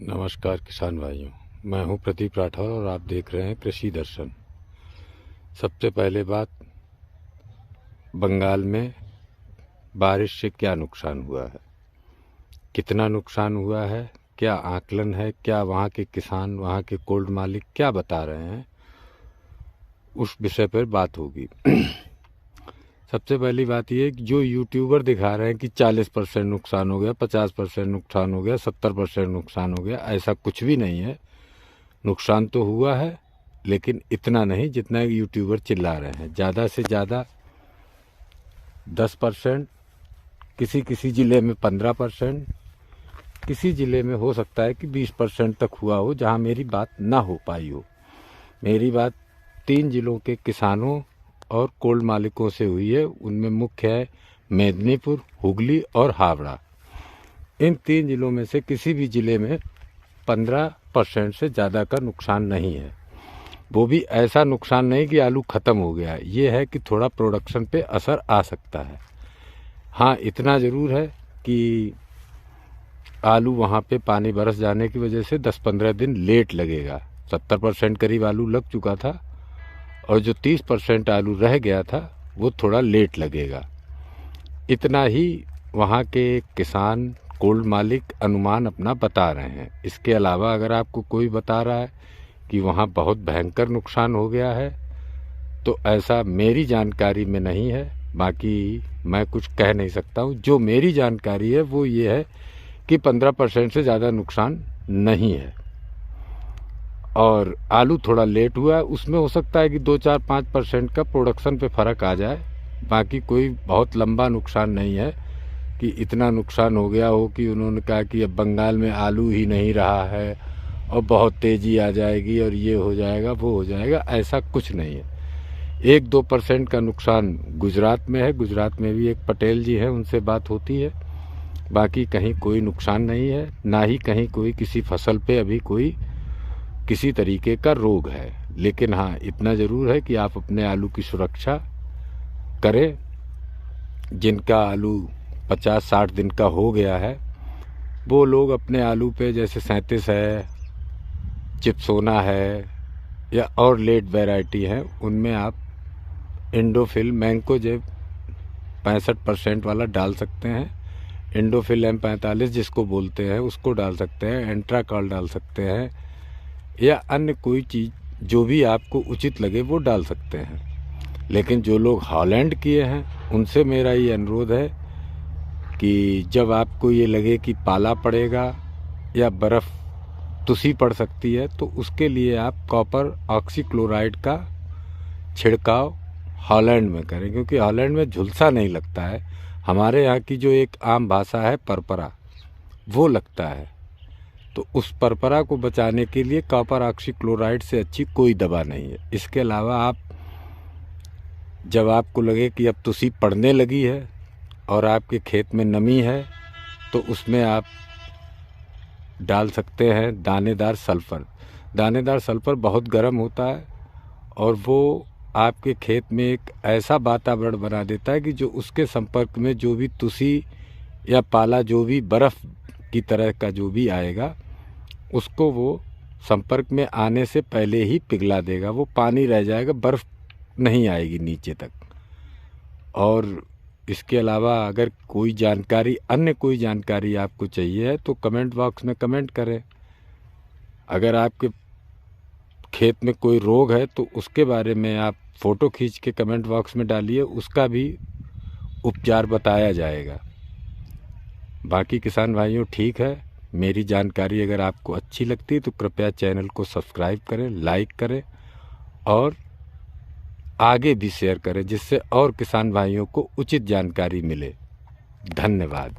नमस्कार किसान भाइयों, मैं हूं प्रदीप राठौर और आप देख रहे हैं कृषि दर्शन। सबसे पहले बात, बंगाल में बारिश से क्या नुकसान हुआ है, कितना नुकसान हुआ है, क्या आकलन है, क्या वहां के किसान, वहां के कोल्ड मालिक क्या बता रहे हैं, उस विषय पर बात होगी। सबसे पहली बात यह कि जो यूट्यूबर दिखा रहे हैं कि 40% नुकसान हो गया, 50% नुकसान हो गया, 70% नुकसान हो गया, ऐसा कुछ भी नहीं है। नुकसान तो हुआ है, लेकिन इतना नहीं जितना यूट्यूबर चिल्ला रहे हैं। ज़्यादा से ज़्यादा 10%, किसी किसी ज़िले में 15%, किसी ज़िले में हो सकता है कि 20% तक हुआ हो, जहां मेरी बात ना हो पाई हो। मेरी बात 3 ज़िलों के किसानों और कोल्ड मालिकों से हुई है। उनमें मुख्य है मेदिनीपुर, हुगली और हावड़ा। इन 3 ज़िलों में से किसी भी ज़िले में 15% से ज़्यादा का नुकसान नहीं है। वो भी ऐसा नुकसान नहीं कि आलू ख़त्म हो गया, ये है कि थोड़ा प्रोडक्शन पे असर आ सकता है। हाँ, इतना ज़रूर है कि आलू वहाँ पे पानी बरस जाने की वजह से 10-15 दिन लेट लगेगा। 70% करीब आलू लग चुका था और जो 30% आलू रह गया था वो थोड़ा लेट लगेगा। इतना ही वहाँ के किसान, कोल्ड मालिक अनुमान अपना बता रहे हैं। इसके अलावा अगर आपको कोई बता रहा है कि वहाँ बहुत भयंकर नुकसान हो गया है, तो ऐसा मेरी जानकारी में नहीं है। बाकी मैं कुछ कह नहीं सकता हूँ। जो मेरी जानकारी है वो ये है कि 15% से ज़्यादा नुकसान नहीं है और आलू थोड़ा लेट हुआ है। उसमें हो सकता है कि 2-4-5% का प्रोडक्शन पे फ़र्क आ जाए। बाकी कोई बहुत लंबा नुकसान नहीं है कि इतना नुकसान हो गया हो कि उन्होंने कहा कि अब बंगाल में आलू ही नहीं रहा है और बहुत तेज़ी आ जाएगी और ये हो जाएगा, वो हो जाएगा। ऐसा कुछ नहीं है। 1-2% का नुकसान गुजरात में है। गुजरात में भी एक पटेल जी हैं, उनसे बात होती है। बाकी कहीं कोई नुकसान नहीं है, ना ही कहीं कोई किसी फसल पे अभी कोई किसी तरीके का रोग है। लेकिन हाँ, इतना ज़रूर है कि आप अपने आलू की सुरक्षा करें। जिनका आलू 50-60 दिन का हो गया है, वो लोग अपने आलू पे, जैसे 37 है, चिप्सोना है या और लेट वैरायटी है, उनमें आप इंडोफिल मैंकोजेब 65% वाला डाल सकते हैं। इंडोफिल M45 जिसको बोलते हैं उसको डाल सकते हैं। एंट्राकॉल डाल सकते हैं या अन्य कोई चीज़ जो भी आपको उचित लगे वो डाल सकते हैं। लेकिन जो लोग हॉलैंड किए हैं उनसे मेरा ये अनुरोध है कि जब आपको ये लगे कि पाला पड़ेगा या बर्फ़ तुसी पड़ सकती है, तो उसके लिए आप कॉपर ऑक्सीक्लोराइड का छिड़काव हॉलैंड में करें, क्योंकि हॉलैंड में झुलसा नहीं लगता है। हमारे यहाँ की जो एक आम भाषा है परपरा, वो लगता है। तो उस परपरा को बचाने के लिए कॉपर ऑक्सीक्लोराइड से अच्छी कोई दवा नहीं है। इसके अलावा आप जब आपको लगे कि अब तुसी पड़ने लगी है और आपके खेत में नमी है, तो उसमें आप डाल सकते हैं दानेदार सल्फ़र। दानेदार सल्फ़र बहुत गर्म होता है और वो आपके खेत में एक ऐसा वातावरण बना देता है कि जो उसके संपर्क में जो भी तुसी या पाला, जो भी बर्फ़ की तरह का जो भी आएगा, उसको वो संपर्क में आने से पहले ही पिघला देगा। वो पानी रह जाएगा, बर्फ़ नहीं आएगी नीचे तक। और इसके अलावा अगर कोई जानकारी, अन्य कोई जानकारी आपको चाहिए है, तो कमेंट बॉक्स में कमेंट करें। अगर आपके खेत में कोई रोग है तो उसके बारे में आप फ़ोटो खींच के कमेंट बॉक्स में डालिए, उसका भी उपचार बताया जाएगा। बाकी किसान भाइयों, ठीक है, मेरी जानकारी अगर आपको अच्छी लगती है तो कृपया चैनल को सब्सक्राइब करें, लाइक करें और आगे भी शेयर करें, जिससे और किसान भाइयों को उचित जानकारी मिले। धन्यवाद।